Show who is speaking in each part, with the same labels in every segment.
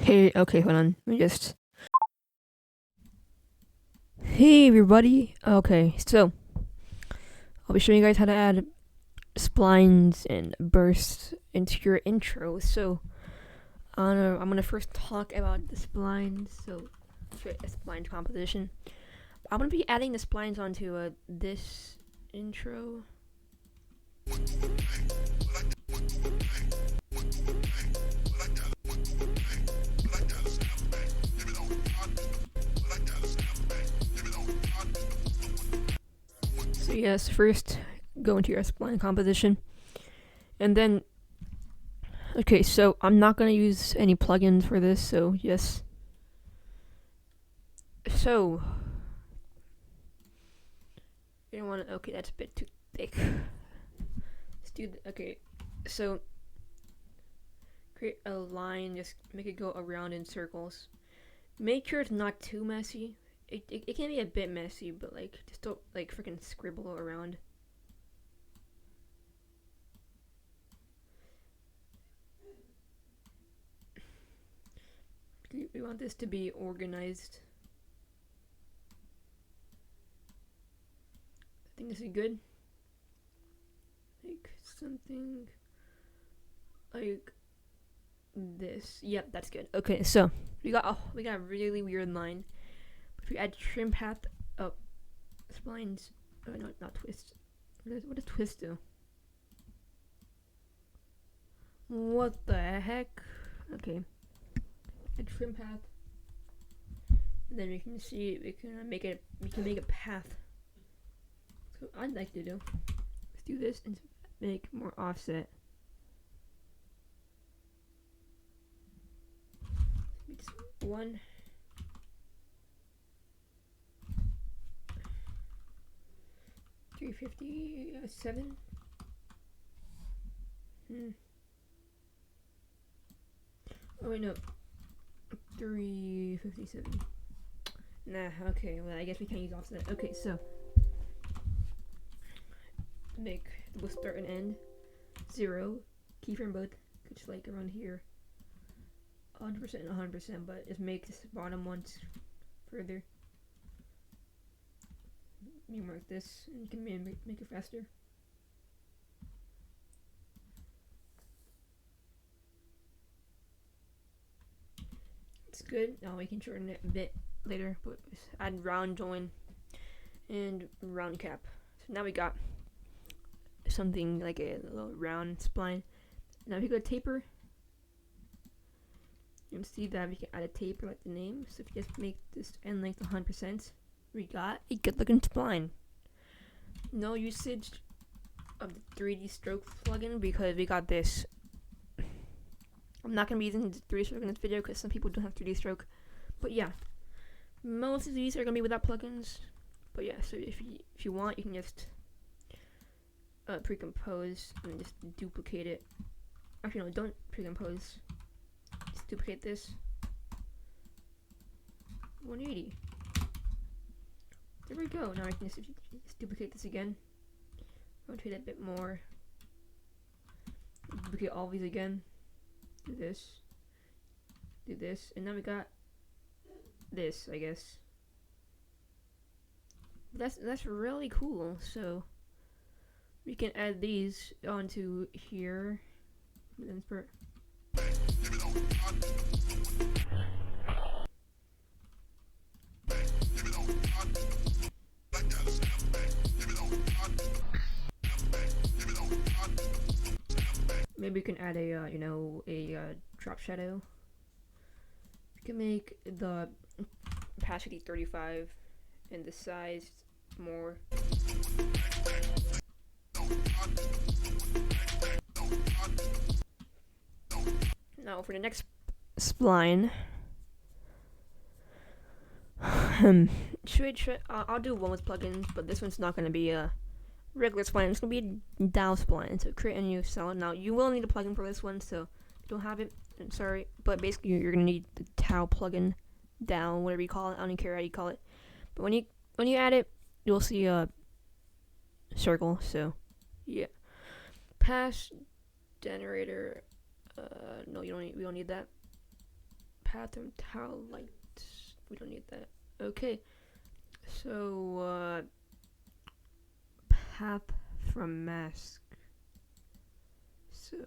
Speaker 1: Hey, okay, hold on. Let me just. Hey, everybody. Okay, so I'll be showing you guys how to add splines and bursts into your intro. So I'm gonna first talk about the splines. So create a spline composition. I'm gonna be adding the splines onto this intro. So yes, first go into your spline composition, and then okay. So I'm not gonna use any plugins for this. So yes. So you don't want to. Okay, that's a bit too thick. Let's do. Okay, so create a line. Just make it go around in circles. Make sure it's not too messy. It can be a bit messy, but like just don't like freaking scribble around. We want this to be organized. I think this is good. Like something like this. Yep, that's good. Okay, so we got a really weird line. If we add trim path up splines, no, not twist. What does twist do? What the heck? Okay, add trim path. And then we can see we can make a path. So I'd like to do. Let's do this and make more offset. It's 1. $357. Oh wait, no. 357. Nah, okay, well I guess we can't use offset. Okay, so we'll start and end 0, keyframe both, just like around here, 100% and 100%, but just make this bottom one further. You mark this and you can make it faster. It's good. Now we can shorten it a bit later, but add round join and round cap. So now we got something like a little round spline. Now if you go to taper, you can see that we can add a taper like the name. So if you just make this end length 100%, we got a good looking spline. No usage of the 3D stroke plugin because we got this. I'm not gonna be using 3D stroke in this video because some people don't have 3D stroke. But yeah, most of these are gonna be without plugins. But yeah, so if you want, you can just pre-compose and just duplicate it. Actually, no, don't pre-compose. Just duplicate this. 180. There we go. Now I can just duplicate this again. Rotate it a bit more. Duplicate all these again. Do this. Do this. And now we got this, I guess. That's really cool. So we can add these onto here. Maybe we can add a drop shadow. We can make the opacity 35 and the size more. Now for the next spline, I'll do one with plugins, but this one's not going to be a regular spline. It's going to be a DAO spline. So create a new cell. Now you will need a plugin for this one, so if you don't have it, I'm sorry, but basically you're going to need the DAO plugin, DAO, whatever you call it. I don't care how you call it. But when you add it, you'll see a circle. So yeah, pass generator. No, we don't need that. path from towel light. We don't need that. Okay. So, path from mask. So,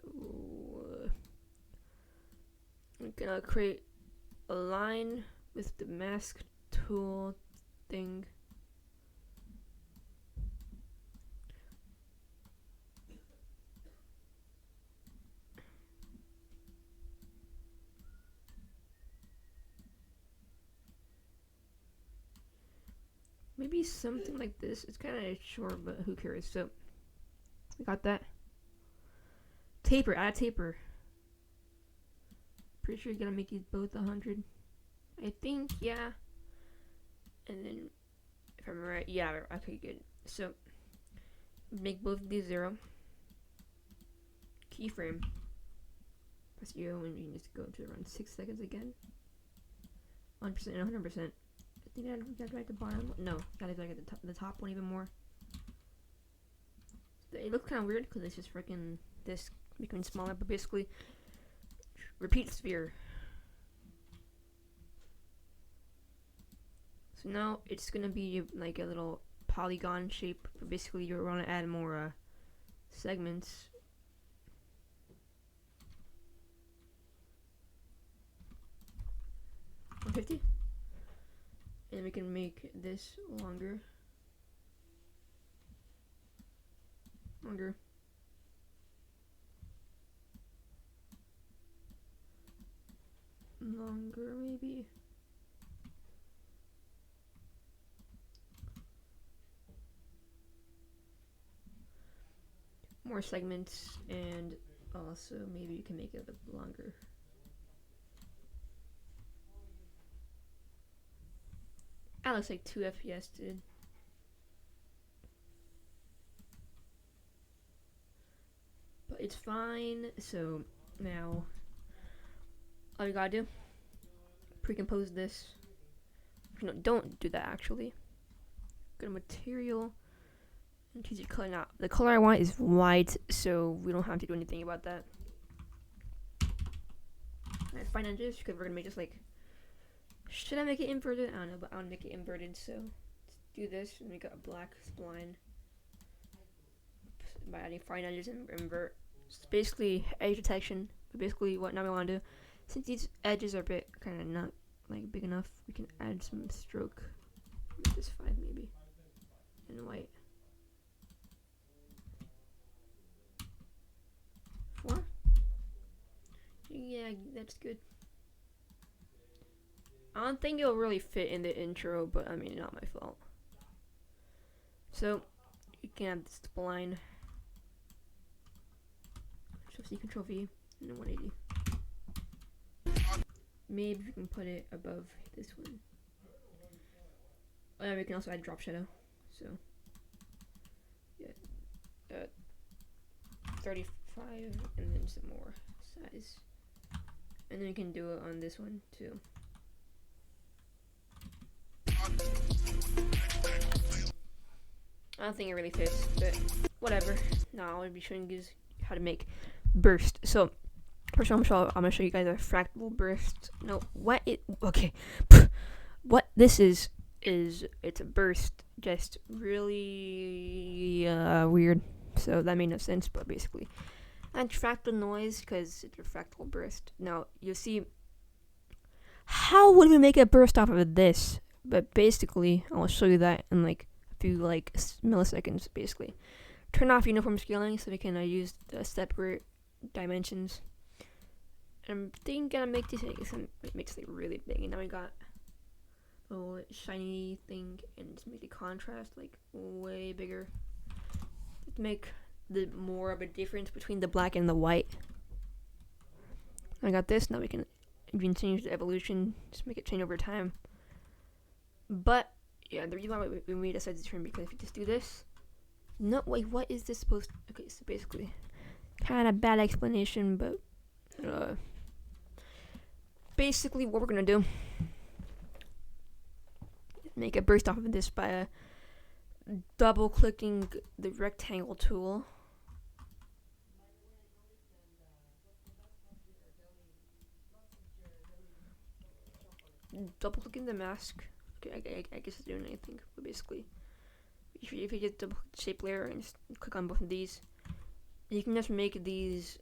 Speaker 1: I'm gonna create a line with the mask tool thing. Maybe something like this. It's kind of short, but who cares? So, we got that. Taper, add taper. Pretty sure you're gonna make these both 100. I think, yeah. And then, if I'm right, yeah, okay, good. So, make both of these 0. Keyframe. Press U and you can just go to around 6 seconds again. 100% and 100%. I think I got right at the bottom. No, gotta like at the top one even more. It looks kind of weird because it's just freaking this becoming smaller, but basically, repeat sphere. So now it's gonna be like a little polygon shape. But basically, you're gonna add more segments. $150. And we can make this longer. Longer. Longer, maybe. More segments, and also maybe you can make it a bit longer. That looks like 2 FPS, dude. But it's fine. So now, all you gotta do, pre-compose this. No, don't do that actually. Go to material and choose your color. Now, the color I want is white, so we don't have to do anything about that. Alright, fine edges, because we're gonna make this like. Should I make it inverted? I don't know, but I want to make it inverted, so let's do this and make it a black spline by adding fine edges and invert. It's basically edge detection, but basically what now we want to do, since these edges are a bit kind of not like big enough, we can add some stroke. Make this 5 maybe, in white. 4? Yeah, that's good. I don't think it'll really fit in the intro, but I mean, not my fault. So, you can have this spline. So C Control V and then 180. Maybe we can put it above this one. Oh yeah, we can also add drop shadow. So, yeah, 35 and then some more size. And then we can do it on this one too. I don't think it really fits, but whatever. Now I'll be showing you how to make burst. So first I'm gonna show you guys a fractal burst. No, what this is it's a burst, just really weird. So that made no sense, but basically, and fractal noise because it's a fractal burst. Now you'll see. How would we make a burst off of this? But basically, I'll show you that in like a few milliseconds. Basically, turn off uniform scaling so we can use the separate dimensions. I'm thinking I'm gonna make this like really big, and now we got a little shiny thing, and just make the contrast like way bigger. Let's make the more of a difference between the black and the white. I got this. Now we can change the evolution, just make it change over time. But yeah, the reason why we made a side turn, because if you just do this, no wait, what is this supposed to? Okay, so basically, kind of bad explanation, but basically what we're gonna do, make a burst off of this by double clicking the rectangle tool. double clicking the mask. Okay, I guess it's doing anything, but basically, if you just double click the shape layer and just click on both of these, you can just make these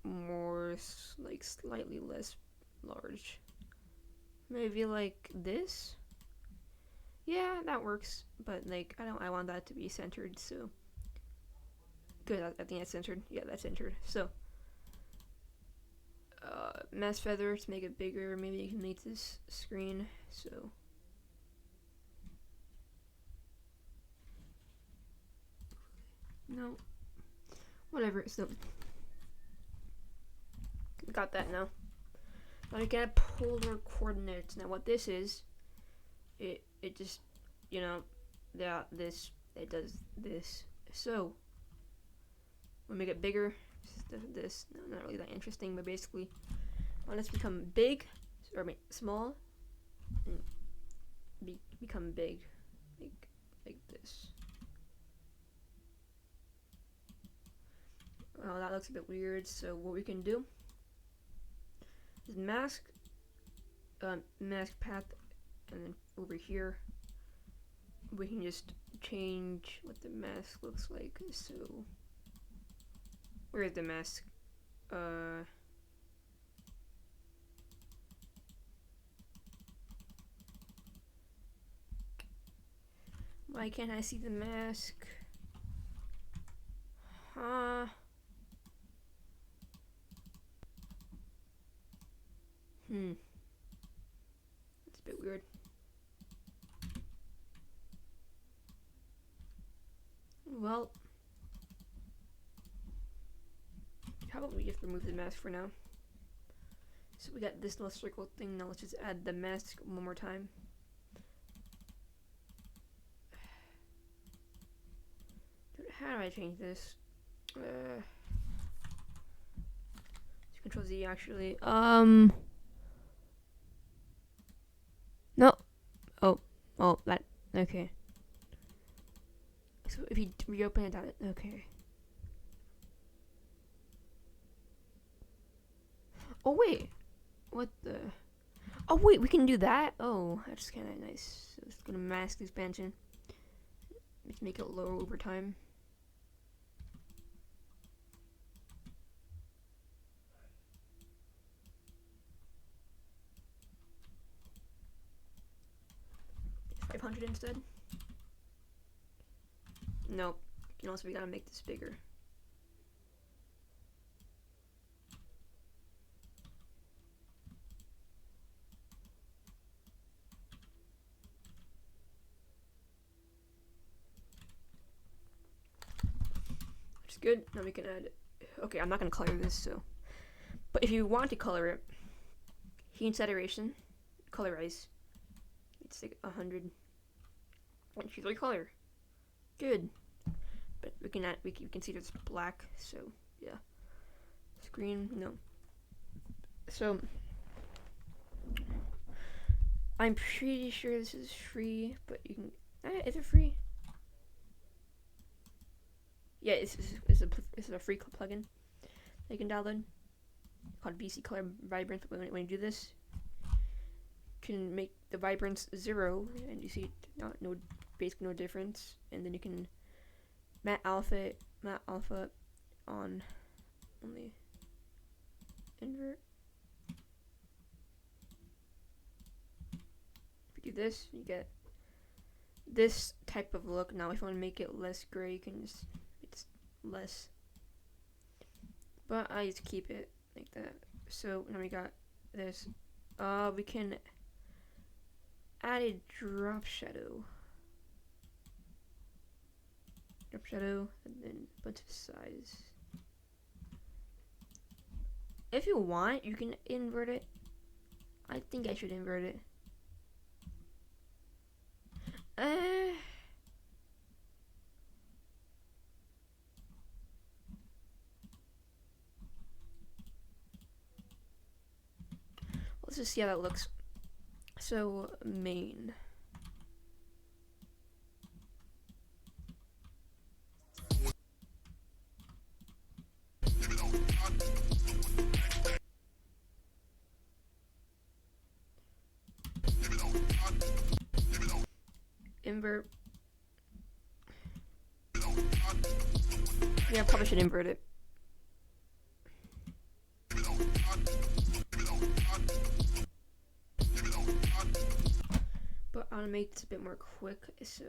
Speaker 1: more like slightly less large. Maybe like this. Yeah, that works. But like I want that to be centered. So good. I think that's centered. Yeah, that's centered. So mask feather to make it bigger. Maybe you can make this screen. So no, whatever. So got that now. Now we got polar coordinates. Now what this is, it just, you know, this, it does this. So when we get bigger, this, no, not really that interesting, but basically when it's become big, or small, and become big, like this. Oh, that looks a bit weird. So what we can do is mask path, and then over here we can just change what the mask looks like. So where is the mask? Why can't I see the mask? That's a bit weird. Well, how about we just remove the mask for now? So we got this little circle thing. Now let's just add the mask one more time. Dude, how do I change this? Control Z actually. No. Oh, that. Okay. So if you reopen it, okay. Oh wait, what the? Oh wait, we can do that. Oh, that's kind of nice. So it's gonna mask expansion. Let's make it lower over time. It's 500 instead. Nope. And also we gotta make this bigger. Which is good. Now we can add. Okay, I'm not gonna color this, so. But if you want to color it, hue and saturation, colorize. It's like 100. And choose your color. Good. But we can add. We can see there's black. So yeah. Screen, no. So I'm pretty sure this is free, but you can. Is it free? Yeah, it's a free plugin that you can download called BC Color Vibrance. But when you do this, you can make the vibrance 0, and you see basically no difference. And then you can matte alpha on only invert. If you do this, you get this type of look. Now if you want to make it less gray, you can just, it's less, but I just keep it like that. So now we got this. We can add a drop shadow, and then a bunch of size. If you want, you can invert it. I think I should invert it. Let's just see how that looks. So main. invert. Yeah, I probably should invert it. But I want to make this a bit more quick, so.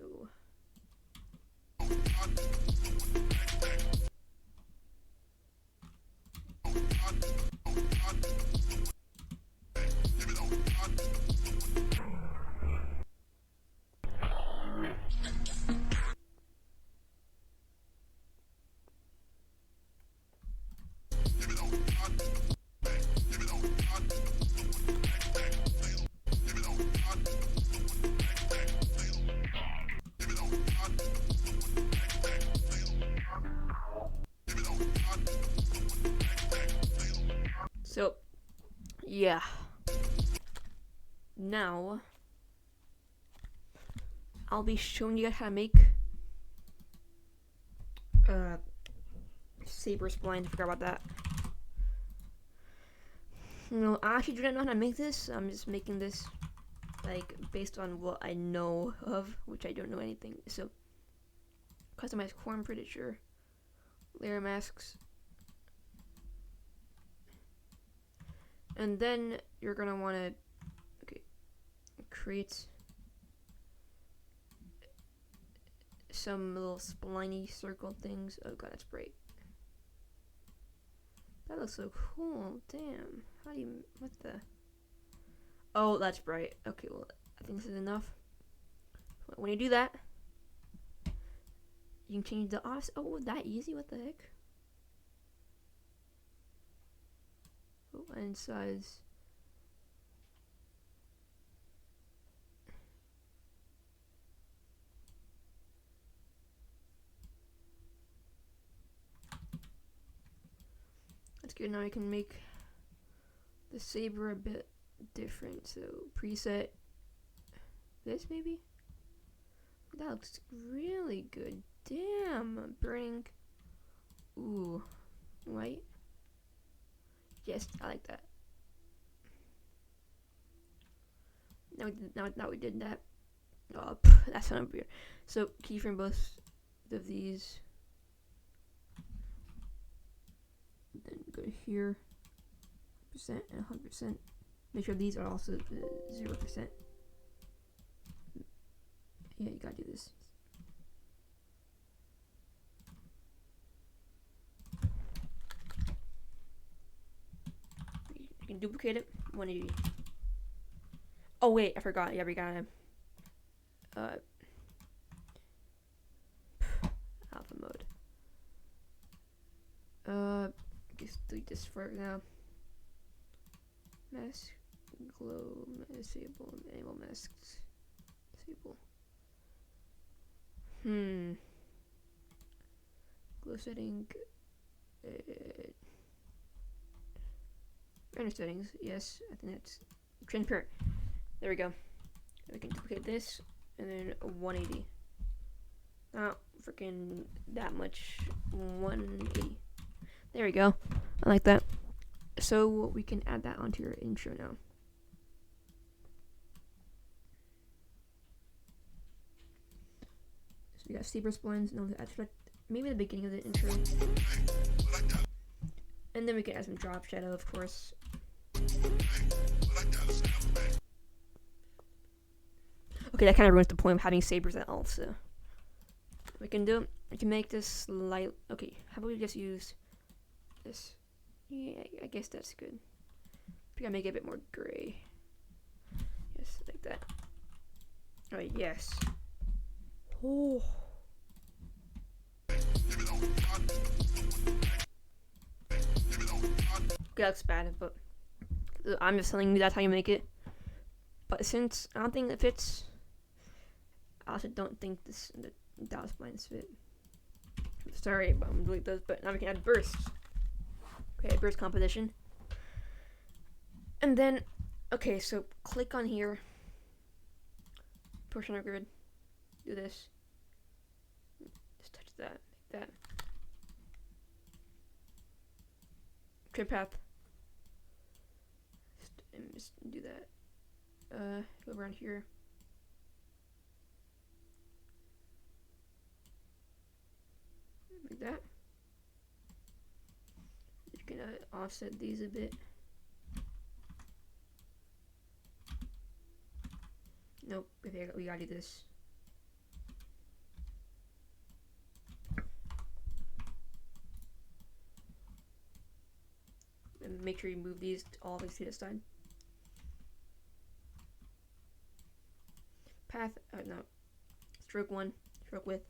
Speaker 1: So, yeah. Now, I'll be showing you guys how to make saber splines. I forgot about that. No, I actually do not know how to make this. I'm just making this like based on what I know of, which I don't know anything. So, customize core, I'm pretty sure. Layer masks. And then you're gonna wanna create some little spliny circle things. Oh god, that's bright. That looks so cool. Damn. How do you, what the? Oh, that's bright. Okay, well, I think this is enough. When you do that, you can change the offset. Oh, that easy? What the heck? Oh, and size. That's good. Now I can make the saber a bit different. So preset this maybe. That looks really good. Damn, burning. Ooh, white. Yes, I like that. Now we did that. Oh, that sounded weird. So keyframe both of these. Then go here, percent and 100%. Make sure these are also 0%. Yeah, you gotta do this. You can duplicate it. 180. Oh wait, I forgot. Yeah, we gotta alpha mode. Just delete this for now. Mask, glow, disable, enable masks, disable. Glow setting. Render settings. Yes, I think that's transparent. There we go. We can duplicate this and then 180. Not freaking that much. 180. There we go. I like that. So we can add that onto your intro now. So we got saber splines, no abstract, maybe the beginning of the intro. And then we can add some drop shadow, of course. Okay, that kind of ruins the point of having sabers at all, so we can make this light. Okay, how about we just use this? Yeah, I guess that's good. We gotta make it a bit more gray. Yes, like that. Oh, yes. Oh. Okay, that looks bad, but I'm just telling you that's how you make it. But since I don't think it fits, I also don't think the Dallas splines fit. I'm sorry, but I'm gonna delete those. But now we can add bursts. Okay, burst composition. And then, okay, so click on here. Push on our grid. Do this. Just touch that, like that. Trim path. Just do that. Go around here. like that. Just gonna offset these a bit. Nope, we gotta do this. And make sure you move these all the way to the side. Path, no. Stroke 1, stroke width.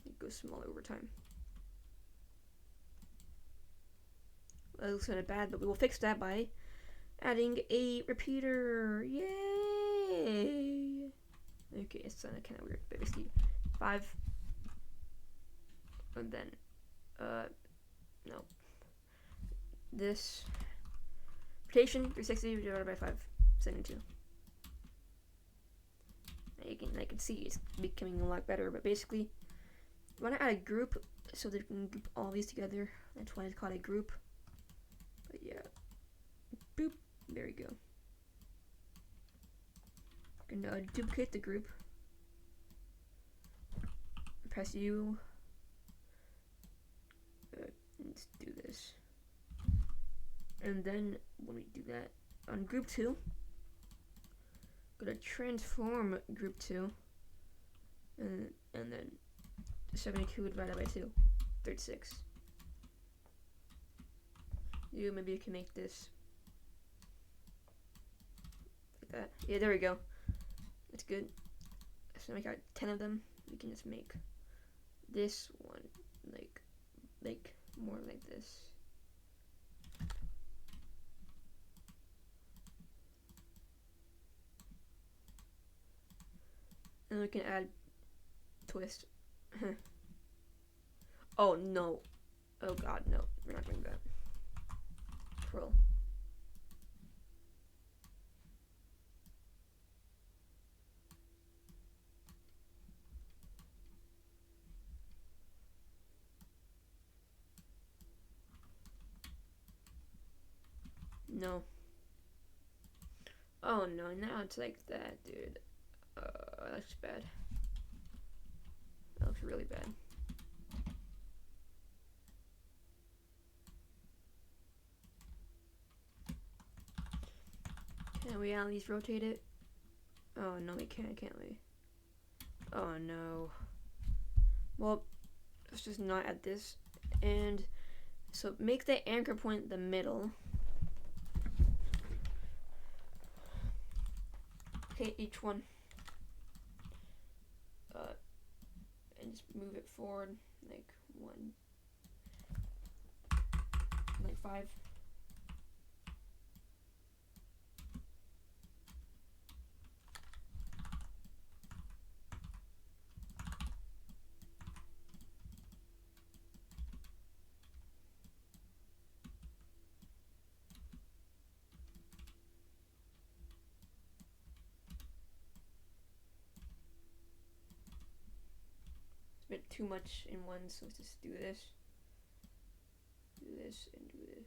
Speaker 1: It goes smaller over time. That looks kind of bad, but we will fix that by adding a repeater. Yay! Okay, it's kind of weird, but basically 5, and then no. This rotation 360 divided by 5, 72. I can see it's becoming a lot better, but basically, you want to add a group so that you can group all these together. That's why it's called a group. But yeah, boop, there we go. I'm gonna duplicate the group. Press U. Let's do this. And then when we do that on group 2, go to transform group 2, and then 72 divided by 2, 36. Maybe you can make this like that. Yeah, there we go. That's good. So make out 10 of them. We can just make this one like more like this. And we can add twist. Oh no. Oh god, no. We're not doing that. Curl. No. Oh no, now it's like that, dude. That looks bad. That looks really bad. Can we at least rotate it? Oh no, we can't we? Oh no. Well, let's just not add this. And so make the anchor point the middle. Okay, each one. And just move it forward like 5. Bit too much in one, so let's just do this, and do this.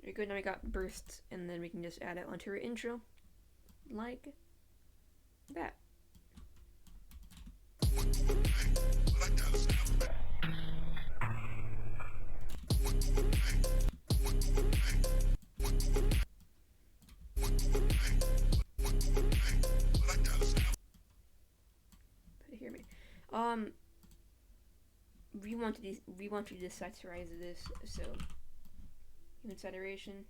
Speaker 1: Very good. Now we got bursts, and then we can just add it onto our intro, like that. Hear me. We want to desaturize this, so human saturation.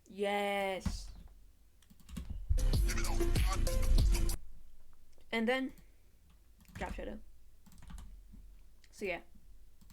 Speaker 1: Yes. And then drop shadow. So yeah.